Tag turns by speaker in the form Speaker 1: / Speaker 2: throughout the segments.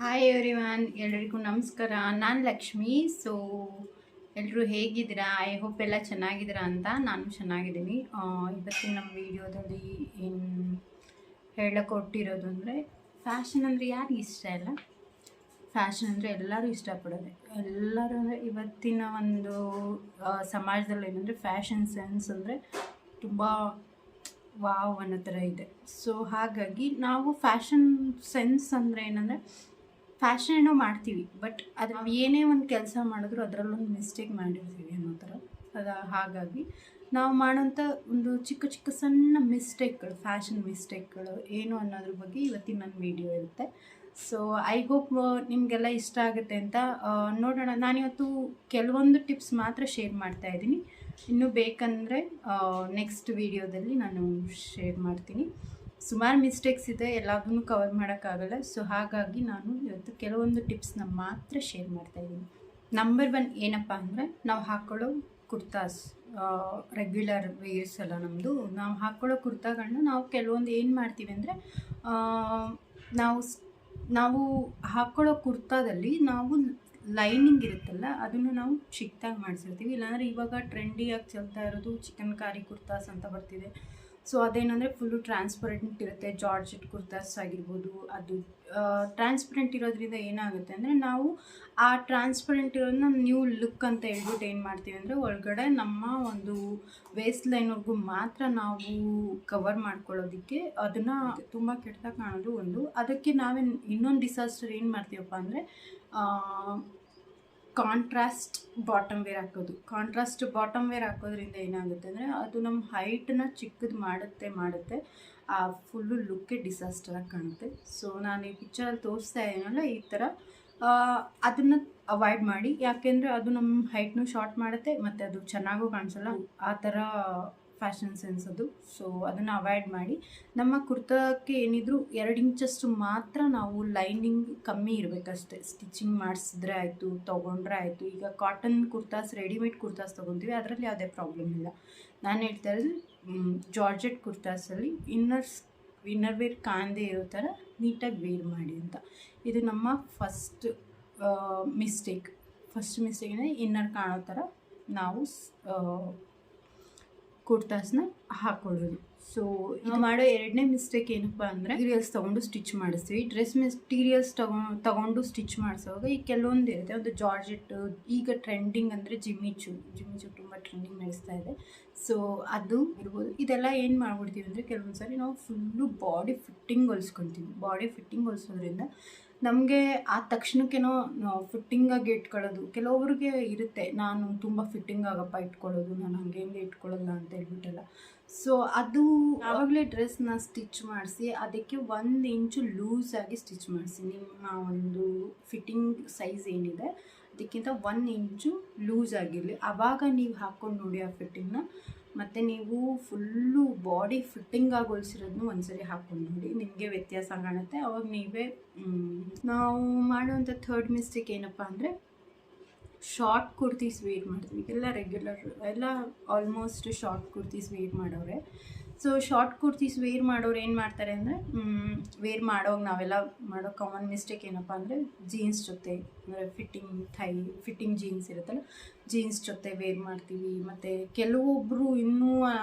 Speaker 1: Hi everyone, ಎಲ್ಲರಿಗೂ ನಮಸ್ಕಾರ. ನಾನು ಲಕ್ಷ್ಮಿ. ಸೊ ಎಲ್ಲರೂ ಹೇಗಿದ್ದೀರಾ? ಐ ಹೋಪ್ ಎಲ್ಲ ಚೆನ್ನಾಗಿದ್ದೀರಾ ಅಂತ. ನಾನು ಚೆನ್ನಾಗಿದ್ದೀನಿ. ಇವತ್ತಿನ ನಮ್ಮ ವಿಡಿಯೋದಲ್ಲಿ ಏನು ಹೇಳಕ್ಕೆ ಹೊಟ್ಟಿರೋದು ಅಂದರೆ, ಫ್ಯಾಷನ್ ಅಂದರೆ ಯಾರಿಗೆ ಇಷ್ಟ ಇಲ್ಲ? ಫ್ಯಾಷನ್ ಅಂದರೆ ಎಲ್ಲರೂ ಇಷ್ಟಪಡೋದೆ. ಎಲ್ಲರೂ ಅಂದರೆ ಇವತ್ತಿನ ಒಂದು ಸಮಾಜದಲ್ಲಿ ಏನಂದರೆ ಫ್ಯಾಷನ್ ಸೆನ್ಸ್ ಅಂದರೆ ತುಂಬ ವಾವ್ ಅನ್ನೋ ಥರ ಇದೆ. ಸೊ ಹಾಗಾಗಿ ನಾವು ಫ್ಯಾಷನ್ ಸೆನ್ಸ್ ಅಂದರೆ ಏನಂದರೆ, ಫ್ಯಾಷನ್ ಏನೋ ಮಾಡ್ತೀವಿ, ಬಟ್ ಅದು ನಾವು ಏನೇ ಒಂದು ಕೆಲಸ ಮಾಡಿದ್ರು ಅದರಲ್ಲೊಂದು ಮಿಸ್ಟೇಕ್ ಮಾಡಿರ್ತೀವಿ ಅನ್ನೋ ಥರ. ಹಾಗಾಗಿ ನಾವು ಮಾಡೋಂಥ ಒಂದು ಚಿಕ್ಕ ಚಿಕ್ಕ ಸಣ್ಣ ಮಿಸ್ಟೇಕ್ಗಳು, ಫ್ಯಾಷನ್ ಮಿಸ್ಟೇಕ್ಗಳು ಏನು ಅನ್ನೋದ್ರ ಬಗ್ಗೆ ಇವತ್ತಿನ ನನ್ನ ವಿಡಿಯೋ ಇರುತ್ತೆ. ಸೊ ಐ ಹೋಪ್ ನಿಮಗೆಲ್ಲ ಇಷ್ಟ ಆಗುತ್ತೆ ಅಂತ. ನೋಡೋಣ. ನಾನಿವತ್ತು ಕೆಲವೊಂದು ಟಿಪ್ಸ್ ಮಾತ್ರ ಶೇರ್ ಮಾಡ್ತಾ ಇದ್ದೀನಿ. ಇನ್ನೂ ಬೇಕಂದರೆ ನೆಕ್ಸ್ಟ್ ವಿಡಿಯೋದಲ್ಲಿ ನಾನು ಶೇರ್ ಮಾಡ್ತೀನಿ. ಸುಮಾರು ಮಿಸ್ಟೇಕ್ಸ್ ಇದೆ, ಎಲ್ಲದನ್ನೂ ಕವರ್ ಮಾಡೋಕ್ಕಾಗಲ್ಲ. ಸೊ ಹಾಗಾಗಿ ನಾನು ಇವತ್ತು ಕೆಲವೊಂದು ಟಿಪ್ಸ್ನ ಮಾತ್ರ ಶೇರ್ ಮಾಡ್ತಾಯಿದ್ದೀನಿ. ನಂಬರ್ 1 ಏನಪ್ಪ ಅಂದರೆ, ನಾವು ಹಾಕ್ಕೊಳ್ಳೋ ಕುರ್ತಾಸ್, ರೆಗ್ಯುಲರ್ ವೇರ್ಸ್ ಎಲ್ಲ ನಮ್ಮದು. ನಾವು ಹಾಕ್ಕೊಳ್ಳೋ ಕುರ್ತಾಗಳನ್ನ ನಾವು ಕೆಲವೊಂದು ಏನು ಮಾಡ್ತೀವಿ ಅಂದರೆ, ನಾವು ಹಾಕ್ಕೊಳ್ಳೋ ಕುರ್ತಾದಲ್ಲಿ ನಾವು ಲೈನಿಂಗ್ ಇರುತ್ತಲ್ಲ, ಅದನ್ನು ನಾವು ಚಿಕ್ಕದಾಗಿ ಮಾಡಿಸಿರ್ತೀವಿ. ಇಲ್ಲಾಂದರೆ ಇವಾಗ ಟ್ರೆಂಡಿಯಾಗಿ ಚಲ್ತಾ ಇರೋದು ಚಿಕನ್ ಕಾರಿ ಕುರ್ತಾಸ್ ಅಂತ ಬರ್ತಿದೆ. ಸೊ ಅದೇನಂದರೆ ಫುಲ್ಲು ಟ್ರಾನ್ಸ್ಪರೆಂಟ್ ಇರುತ್ತೆ. ಜಾರ್ಜೆಟ್ ಕುರ್ತಾಸ್ ಆಗಿರ್ಬೋದು. ಅದು ಟ್ರಾನ್ಸ್ಪರೆಂಟ್ ಇರೋದ್ರಿಂದ ಏನಾಗುತ್ತೆ ಅಂದರೆ, ನಾವು ಆ ಟ್ರಾನ್ಸ್ಪರೆಂಟ್ ಇರೋದನ್ನ ನ್ಯೂ ಲುಕ್ ಅಂತ ಹೇಳ್ಬಿಟ್ಟು ಏನು ಮಾಡ್ತೀವಿ ಅಂದರೆ, ಒಳಗಡೆ ನಮ್ಮ ಒಂದು ವೇಸ್ಟ್ ಲೈನ್ವರೆಗೂ ಮಾತ್ರ ನಾವು ಕವರ್ ಮಾಡ್ಕೊಳ್ಳೋದಕ್ಕೆ ಅದನ್ನು ತುಂಬ ಕೆಟ್ಟದಾಗಿ ಕಾಣೋದು ಒಂದು. ಅದಕ್ಕೆ ಇನ್ನೊಂದು ಡಿಸಾಸ್ಟರ್ ಏನು ಮಾಡ್ತೀವಪ್ಪ ಅಂದರೆ, ಕಾಂಟ್ರಾಸ್ಟ್ ಬಾಟಮ್ ವೇರ್ ಹಾಕೋದು. ಕಾಂಟ್ರಾಸ್ಟ್ ಬಾಟಮ್ ವೇರ್ ಹಾಕೋದ್ರಿಂದ ಏನಾಗುತ್ತೆ ಅಂದರೆ, ಅದು ನಮ್ಮ ಹೈಟನ್ನ ಚಿಕ್ಕದು ಮಾಡುತ್ತೆ ಆ ಫುಲ್ಲು ಲುಕ್ಕೇ ಡಿಸಾಸ್ಟರಾಗಿ ಕಾಣುತ್ತೆ. ಸೊ ನಾನು ಈ ಪಿಕ್ಚರಲ್ಲಿ ತೋರಿಸ್ತಾ ಇದ್ದೀನಲ್ಲ, ಈ ಥರ ಅದನ್ನು ಅವಾಯ್ಡ್ ಮಾಡಿ. ಯಾಕೆಂದರೆ ಅದು ನಮ್ಮ ಹೈಟ್ನು ಶಾರ್ಟ್ ಮಾಡುತ್ತೆ ಮತ್ತು ಅದು ಚೆನ್ನಾಗೂ ಕಾಣಿಸಲ್ಲ. ಆ ಥರ ಫ್ಯಾಷನ್ ಸೆನ್ಸ್ ಅದು. ಸೊ ಅದನ್ನು ಅವಾಯ್ಡ್ ಮಾಡಿ. ನಮ್ಮ ಕುರ್ತಾಕ್ಕೆ ಏನಿದ್ರು 2 ಇಂಚಷ್ಟು ಮಾತ್ರ ನಾವು ಲೈನಿಂಗ್ ಕಮ್ಮಿ ಇರಬೇಕಷ್ಟೆ. ಸ್ಟಿಚಿಂಗ್ ಮಾಡಿಸಿದ್ರೆ ಆಯಿತು, ತೊಗೊಂಡ್ರೆ ಆಯಿತು. ಈಗ ಕಾಟನ್ ಕುರ್ತಾಸ್, ರೆಡಿಮೇಡ್ ಕುರ್ತಾಸ್ ತೊಗೊತೀವಿ, ಅದರಲ್ಲಿ ಯಾವುದೇ ಪ್ರಾಬ್ಲಮ್ ಇಲ್ಲ. ನಾನು ಹೇಳ್ತಾ ಇರೋದು ಜಾರ್ಜೆಟ್ ಕುರ್ತಾಸಲ್ಲಿ ಇನ್ನರ್ ವೇರ್ ಕಾಣದೇ ಇರೋ ಥರ ನೀಟಾಗಿ ವೇರ್ ಮಾಡಿ ಅಂತ. ಇದು ನಮ್ಮ ಫಸ್ಟ್ ಮಿಸ್ಟೇಕ್ ಅಂದರೆ ಇನ್ನರ್ ಕಾಣೋ ಥರ ನಾವು ಕುರ್ತಾಸ್ನ ಹಾಕ್ಕೊಳ್ಳೋದು. ಸೊ ಇದು ಮಾಡೋ 2ನೇ ಮಿಸ್ಟೇಕ್ ಏನಪ್ಪ ಅಂದರೆ, ಮೆಟೀರಿಯಲ್ಸ್ ತೊಗೊಂಡು ಸ್ಟಿಚ್ ಮಾಡಿಸ್ತೀವಿ. ಡ್ರೆಸ್ ಮೆಟೀರಿಯಲ್ಸ್ ತೊಗೊಂಡು ಸ್ಟಿಚ್ ಮಾಡಿಸುವಾಗ ಈ ಕೆಲವೊಂದು ಇರುತ್ತೆ. ಒಂದು ಜಾರ್ಜೆಟ್, ಈಗ ಟ್ರೆಂಡಿಂಗ್ ಅಂದರೆ ಜಿಮ್ಮಿಚು ತುಂಬ ಟ್ರೆಂಡಿಂಗ್ ನಡೆಸ್ತಾ ಇದೆ. ಸೊ ಅದು ಇರ್ಬೋದು. ಇದೆಲ್ಲ ಏನು ಮಾಡ್ಬಿಡ್ತೀವಿ ಅಂದರೆ, ಕೆಲವೊಂದು ಸಾರಿ ನಾವು ಫುಲ್ಲು ಬಾಡಿ ಫಿಟ್ಟಿಂಗ್ ಹೊಲಿಸ್ಕೊಳ್ತೀವಿ. ಬಾಡಿ ಫಿಟ್ಟಿಂಗ್ ಹೊಲಿಸೋದ್ರಿಂದ ನಮಗೆ ಆ ತಕ್ಷಣಕ್ಕೇನೋ ಫಿಟ್ಟಿಂಗಾಗಿ ಇಟ್ಕೊಳ್ಳೋದು. ಕೆಲವೊಬ್ರಿಗೆ ಇರುತ್ತೆ, ನಾನು ತುಂಬ ಫಿಟ್ಟಿಂಗ್ ಆಗಪ್ಪ ಇಟ್ಕೊಳ್ಳೋದು, ನಾನು ಹಂಗೆ ಇಟ್ಕೊಳ್ಳಲ್ಲ ಅಂತ ಹೇಳ್ಬಿಟ್ಟಲ್ಲ. ಸೊ ಅದು ಆವಾಗಲೇ ಡ್ರೆಸ್ನ ಸ್ಟಿಚ್ ಮಾಡಿಸಿ ಅದಕ್ಕೆ 1 ಇಂಚು ಲೂಸಾಗಿ ಸ್ಟಿಚ್ ಮಾಡಿಸಿ. ನಿಮ್ಮ ಒಂದು ಫಿಟ್ಟಿಂಗ್ ಸೈಜ್ ಏನಿದೆ ಅದಕ್ಕಿಂತ 1 ಇಂಚು ಲೂಸ್ ಆಗಿರಲಿ. ಆವಾಗ ನೀವು ಹಾಕ್ಕೊಂಡು ನೋಡಿ ಆ ಫಿಟ್ಟಿಂಗ್ನ. ಮತ್ತು ನೀವು ಫುಲ್ಲು ಬಾಡಿ ಫಿಟ್ಟಿಂಗಾಗಿ ಹೊಲಿಸಿರೋದನ್ನು ಒಂದ್ಸರಿ ಹಾಕ್ಕೊಂಡು ನೋಡಿ, ನಿಮಗೆ ವ್ಯತ್ಯಾಸ ಕಾಣುತ್ತೆ. ಅವಾಗ ನೀವೇ ನಾವು ಮಾಡುವಂಥ 3rd ಮಿಸ್ಟೇಕ್ ಏನಪ್ಪ ಅಂದರೆ, ಶಾರ್ಟ್ ಕುರ್ತೀಸ್ ವೇರ್ ಮಾಡ್ತೀವಿ. ಎಲ್ಲ ರೆಗ್ಯುಲರ್ ಎಲ್ಲ ಆಲ್ಮೋಸ್ಟ್ ಶಾರ್ಟ್ ಕುರ್ತೀಸ್ ವೇರ್ ಮಾಡೋರೆ. ಸೊ ಶಾರ್ಟ್ ಕುರ್ತೀಸ್ ವೇರ್ ಮಾಡೋರು ಏನು ಮಾಡ್ತಾರೆ ಅಂದರೆ, ವೇರ್ ಮಾಡೋವಾಗ ನಾವೆಲ್ಲ ಮಾಡೋ ಕಾಮನ್ ಮಿಸ್ಟೇಕ್ ಏನಪ್ಪ ಅಂದರೆ, ಜೀನ್ಸ್ ಜೊತೆ ಅಂದರೆ ಫಿಟ್ಟಿಂಗ್ ಜೀನ್ಸ್ ಇರುತ್ತಲ್ಲ, ಜೀನ್ಸ್ ಜೊತೆ ವೇರ್ ಮಾಡ್ತೀವಿ. ಮತ್ತು ಕೆಲವೊಬ್ಬರು ಇನ್ನೂ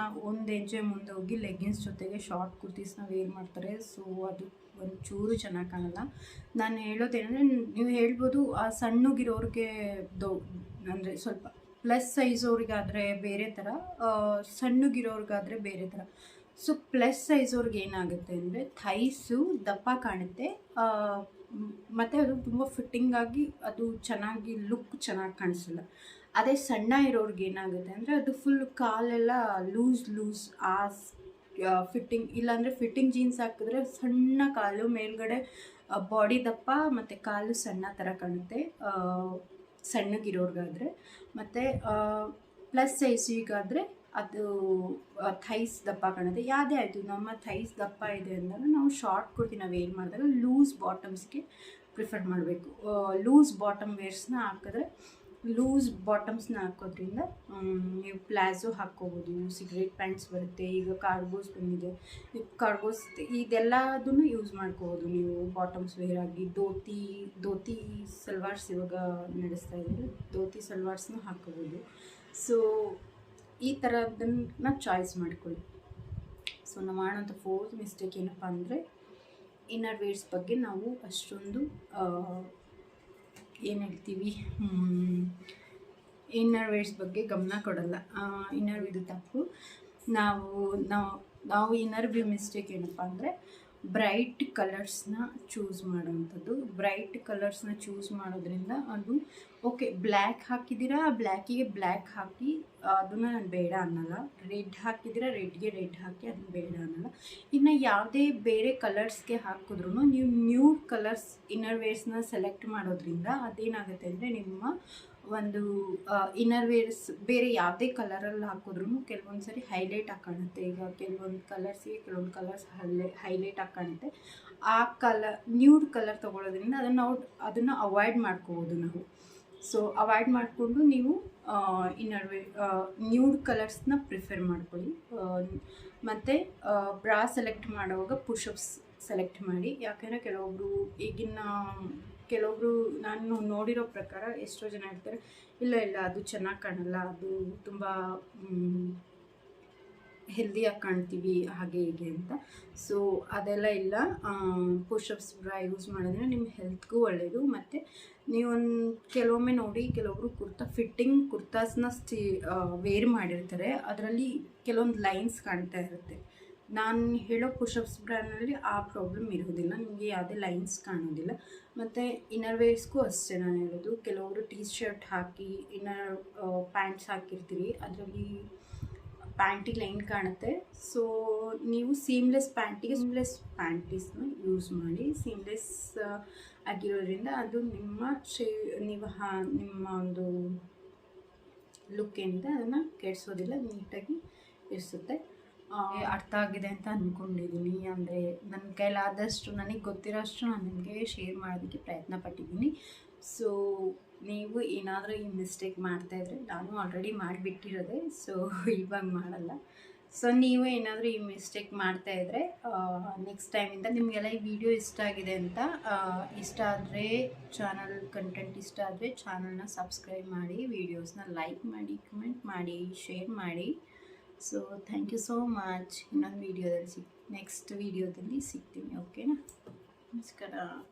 Speaker 1: ಒಂದು ಹೆಜ್ಜೆ ಮುಂದೆ ಹೋಗಿ ಲೆಗ್ಗಿನ್ಸ್ ಜೊತೆಗೆ ಶಾರ್ಟ್ ಕುರ್ತೀಸ್ನ ವೇರ್ ಮಾಡ್ತಾರೆ. ಸೊ ಅದು ಒಂಚೂರು ಚೆನ್ನಾಗಿ ಕಾಣಲ್ಲ. ನಾನು ಹೇಳೋದೇನೆಂದರೆ, ನೀವು ಹೇಳ್ಬೋದು ಆ ಸಣ್ಣಗಿರೋರಿಗೆ ಅಂದರೆ ಸ್ವಲ್ಪ ಪ್ಲಸ್ ಸೈಜ್ ಅವ್ರಿಗಾದರೆ ಬೇರೆ ಥರ, ಸಣ್ಣಗಿರೋರ್ಗಾದರೆ ಬೇರೆ ಥರ. ಸೊ ಪ್ಲಸ್ ಸೈಜ್ ಅವ್ರಿಗೆ ಏನಾಗುತ್ತೆ ಅಂದರೆ, ಥೈಸು ದಪ್ಪ ಕಾಣುತ್ತೆ ಮತ್ತು ಅದು ತುಂಬ ಫಿಟ್ಟಿಂಗಾಗಿ ಅದು ಚೆನ್ನಾಗಿ ಲುಕ್ ಚೆನ್ನಾಗಿ ಕಾಣಿಸಲ್ಲ. ಅದೇ ಸಣ್ಣ ಇರೋರ್ಗೆ ಏನಾಗುತ್ತೆ ಅಂದರೆ, ಅದು ಫುಲ್ ಕಾಲೆಲ್ಲ ಲೂಸ್ ಆ ಫಿಟ್ಟಿಂಗ್. ಇಲ್ಲಾಂದರೆ ಫಿಟ್ಟಿಂಗ್ ಜೀನ್ಸ್ ಹಾಕಿದ್ರೆ ಸಣ್ಣ ಕಾಲು, ಮೇಲ್ಗಡೆ ಬಾಡಿ ದಪ್ಪ ಮತ್ತು ಕಾಲು ಸಣ್ಣ ಥರ ಕಾಣುತ್ತೆ ಸಣ್ಣಗಿರೋರ್ಗಾದರೆ. ಮತ್ತು ಪ್ಲಸ್ ಸೈಜಿಗಾದರೆ ಅದು ಥೈಸ್ ದಪ್ಪ ಕಾಣುತ್ತೆ. ಯಾವುದೇ ಆಯಿತು, ನಮ್ಮ ಥೈಸ್ ದಪ್ಪ ಇದೆ ಅಂದಾಗ ನಾವು ಶಾರ್ಟ್ ಕುರ್ತಿನ ವೇರ್ ಮಾಡಿದಾಗ ಲೂಸ್ ಬಾಟಮ್ಸ್ಗೆ ಪ್ರಿಫರ್ ಮಾಡಬೇಕು. ಲೂಸ್ ಬಾಟಮ್ ವೇರ್ಸ್ನ ಹಾಕಿದ್ರೆ ಲೂಸ್ ಬಾಟಮ್ಸ್ನ ಹಾಕೋದ್ರಿಂದ ನೀವು ಪ್ಲಾಜೋ ಹಾಕ್ಕೋಬೋದು, ಸಿಗರೇಟ್ ಪ್ಯಾಂಟ್ಸ್ ಬರುತ್ತೆ, ಈಗ ಕಾರ್ಗೋಸ್ ಬಂದಿದೆ, ಕಾರ್ಗೋಸ್ ಇದೆಲ್ಲದನ್ನು ಯೂಸ್ ಮಾಡ್ಕೋಬೋದು ನೀವು ಬಾಟಮ್ಸ್ ವೇರ್ ಆಗಿ. ಧೋತಿ ಸಲ್ವಾರ್ಸ್ ಇವಾಗ ನಡೆಸ್ತಾ ಇದ್ದಾರೆ, ಧೋತಿ ಸಲ್ವಾರ್ಸ್ನ ಹಾಕ್ಕೋಬೋದು. ಸೊ ಈ ಥರದನ್ನ ಚಾಯ್ಸ್ ಮಾಡ್ಕೊಳ್ಳಿ. ಸೊ ನಾವು ಮಾಡೋಂಥ ಫೋರ್ತ್ ಮಿಸ್ಟೇಕ್ ಏನಪ್ಪ ಅಂದರೆ ಇನ್ನರ್ ವೇರ್ಸ್ ಬಗ್ಗೆ ನಾವು ಅಷ್ಟೊಂದು ಏನು ಹೇಳ್ತೀವಿ, ಇನ್ನರ್ ವೇರ್ಸ್ ಬಗ್ಗೆ ಗಮನ ಕೊಡಲ್ಲ. ಇನ್ನರ್ ಇದು ತಪ್ಪು. ನಾವು ಇನ್ನರ್ ವ್ಯೂ ಮಿಸ್ಟೇಕ್ ಏನಪ್ಪ ಅಂದರೆ ಬ್ರೈಟ್ ಕಲರ್ಸ್ನ ಚೂಸ್ ಮಾಡೋವಂಥದ್ದು. ಬ್ರೈಟ್ ಕಲರ್ಸ್ನ ಚೂಸ್ ಮಾಡೋದ್ರಿಂದ ಅದು ಓಕೆ, ಬ್ಲ್ಯಾಕ್ ಹಾಕಿದ್ದೀರಾ, ಬ್ಲ್ಯಾಕಿಗೆ ಬ್ಲ್ಯಾಕ್ ಹಾಕಿ ಅದನ್ನು ನಾನು ಬೇಡ ಅನ್ನಲ್ಲ. ರೆಡ್ ಹಾಕಿದ್ದೀರಾ, ರೆಡ್ಗೆ ರೆಡ್ ಹಾಕಿ ಅದನ್ನು ಬೇಡ ಅನ್ನಲ್ಲ. ಇನ್ನು ಯಾವುದೇ ಬೇರೆ ಕಲರ್ಸ್ಗೆ ಹಾಕಿದ್ರೂ ನೀವು ನ್ಯೂಡ್ ಕಲರ್ಸ್ ಇನ್ನರ್ ವೇರ್ಸ್ನ ಸೆಲೆಕ್ಟ್ ಮಾಡೋದ್ರಿಂದ ಅದೇನಾಗುತ್ತೆ ಅಂದರೆ ನಿಮ್ಮ ಒಂದು ಇನ್ನರ್ ವೇರ್ಸ್ ಬೇರೆ ಯಾವುದೇ ಕಲರಲ್ಲಿ ಹಾಕಿದ್ರೂ ಕೆಲವೊಂದು ಸರಿ ಹೈಲೈಟ್ ಆಗಿ ಕಾಣುತ್ತೆ. ಈಗ ಕೆಲವೊಂದು ಕಲರ್ಸಿಗೆ ಕೆಲವೊಂದು ಕಲರ್ಸ್ ಹೈಲೈಟ್ ಆಗಿ ಕಾಣುತ್ತೆ. ಆ ನ್ಯೂಡ್ ಕಲರ್ ತೊಗೊಳೋದ್ರಿಂದ ಅದನ್ನು ಅವಾಯ್ಡ್ ಮಾಡ್ಕೋಬೋದು ನಾವು. ಸೊ ಅವಾಯ್ಡ್ ಮಾಡಿಕೊಂಡು ನೀವು ಇನ್ನರ್ ವೇರ್ ನ್ಯೂಡ್ ಕಲರ್ಸ್ನ ಪ್ರಿಫರ್ ಮಾಡ್ಕೊಳ್ಳಿ. ಮತ್ತು ಬ್ರಾ ಸೆಲೆಕ್ಟ್ ಮಾಡುವಾಗ ಪುಷಪ್ಸ್ ಸೆಲೆಕ್ಟ್ ಮಾಡಿ. ಯಾಕೆಂದರೆ ಕೆಲವೊಬ್ರು ನಾನು ನೋಡಿರೋ ಪ್ರಕಾರ ಎಷ್ಟೋ ಜನ ಹೇಳ್ತಾರೆ, ಇಲ್ಲ ಅದು ಚೆನ್ನಾಗಿ ಕಾಣಲ್ಲ, ಅದು ತುಂಬ ಹೆಲ್ದಿಯಾಗಿ ಕಾಣ್ತೀವಿ ಹಾಗೆ ಹೀಗೆ ಅಂತ. ಸೊ ಅದೆಲ್ಲ ಇಲ್ಲ. ಪುಷಪ್ಸ್ ಬ್ರಾ ಯೂಸ್ ಮಾಡೋದ್ರಿಂದ ನಿಮ್ಮ ಹೆಲ್ತ್ಗೂ ಒಳ್ಳೆಯದು. ಮತ್ತು ನೀವೊಂದು ಕೆಲವೊಮ್ಮೆ ನೋಡಿ, ಕೆಲವೊಬ್ರು ಕುರ್ತಾಸ್ನ ವೇರ್ ಮಾಡಿರ್ತಾರೆ, ಅದರಲ್ಲಿ ಕೆಲವೊಂದು ಲೈನ್ಸ್ ಕಾಣ್ತಾ ಇರುತ್ತೆ. ನಾನು ಹೇಳೋ ಪುಷಪ್ಸ್ ಬ್ರ್ಯಾಂಡ್ನಲ್ಲಿ ಆ ಪ್ರಾಬ್ಲಮ್ ಇರೋದಿಲ್ಲ, ನಿಮಗೆ ಯಾವುದೇ ಲೈನ್ಸ್ ಕಾಣೋದಿಲ್ಲ. ಮತ್ತು ಇನ್ನರ್ ವೇರ್ಸ್ಗೂ ಅಷ್ಟೇ ನಾನು ಹೇಳೋದು, ಕೆಲವರು ಟೀ ಶರ್ಟ್ ಹಾಕಿ ಇನ್ನರ್ ಪ್ಯಾಂಟ್ಸ್ ಹಾಕಿರ್ತೀರಿ, ಅದರಲ್ಲಿ ಪ್ಯಾಂಟಿಗೆ ಲೈನ್ ಕಾಣುತ್ತೆ. ಸೊ ನೀವು ಸೀಮ್ಲೆಸ್ ಪ್ಯಾಂಟೀಸ್ನ ಯೂಸ್ ಮಾಡಿ. ಸೀಮ್ಲೆಸ್ ಆಗಿರೋದ್ರಿಂದ ಅದು ನಿಮ್ಮ ಒಂದು ಲುಕ್ ಏನಿದೆ ಅದನ್ನು ಕೆಡಿಸೋದಿಲ್ಲ, ನೀಟಾಗಿ ಇರಿಸುತ್ತೆ. ಅರ್ಥ ಆಗಿದೆ ಅಂತ ಅಂದ್ಕೊಂಡಿದ್ದೀನಿ. ಅಂದರೆ ನನ್ನ ಕೈಲಾದಷ್ಟು, ನನಗೆ ಗೊತ್ತಿರೋಷ್ಟು ನಾನು ನಿಮಗೆ ಶೇರ್ ಮಾಡೋದಕ್ಕೆ ಪ್ರಯತ್ನ ಪಟ್ಟಿದ್ದೀನಿ. ಸೊ ನೀವು ಏನಾದರೂ ಈ ಮಿಸ್ಟೇಕ್ ಮಾಡ್ತಾಯಿದ್ರೆ, ನಾನು ಆಲ್ರೆಡಿ ಮಾಡಿಬಿಟ್ಟಿರೋದೆ, ಸೊ ಇವಾಗ ಮಾಡಲ್ಲ. ಸೊ ನೀವು ಏನಾದರೂ ಈ ಮಿಸ್ಟೇಕ್ ಮಾಡ್ತಾಯಿದ್ರೆ ನೆಕ್ಸ್ಟ್ ಟೈಮಿಂದ ನಿಮಗೆಲ್ಲ ಈ ವಿಡಿಯೋ ಇಷ್ಟ ಆಗಿದೆ ಅಂತ ಇಷ್ಟ ಆದರೆ ಕಂಟೆಂಟ್ ಇಷ್ಟ ಆದರೆ ಚಾನಲ್ನ ಸಬ್ಸ್ಕ್ರೈಬ್ ಮಾಡಿ, ವೀಡಿಯೋಸ್ನ ಲೈಕ್ ಮಾಡಿ, ಕಮೆಂಟ್ ಮಾಡಿ, ಶೇರ್ ಮಾಡಿ. So thank you so much. ಇನ್ನೊಂದು ನೆಕ್ಸ್ಟ್ ವೀಡಿಯೋದಲ್ಲಿ ಸಿಗ್ತೀನಿ. ಓಕೆನಾ? ನಮಸ್ಕಾರ.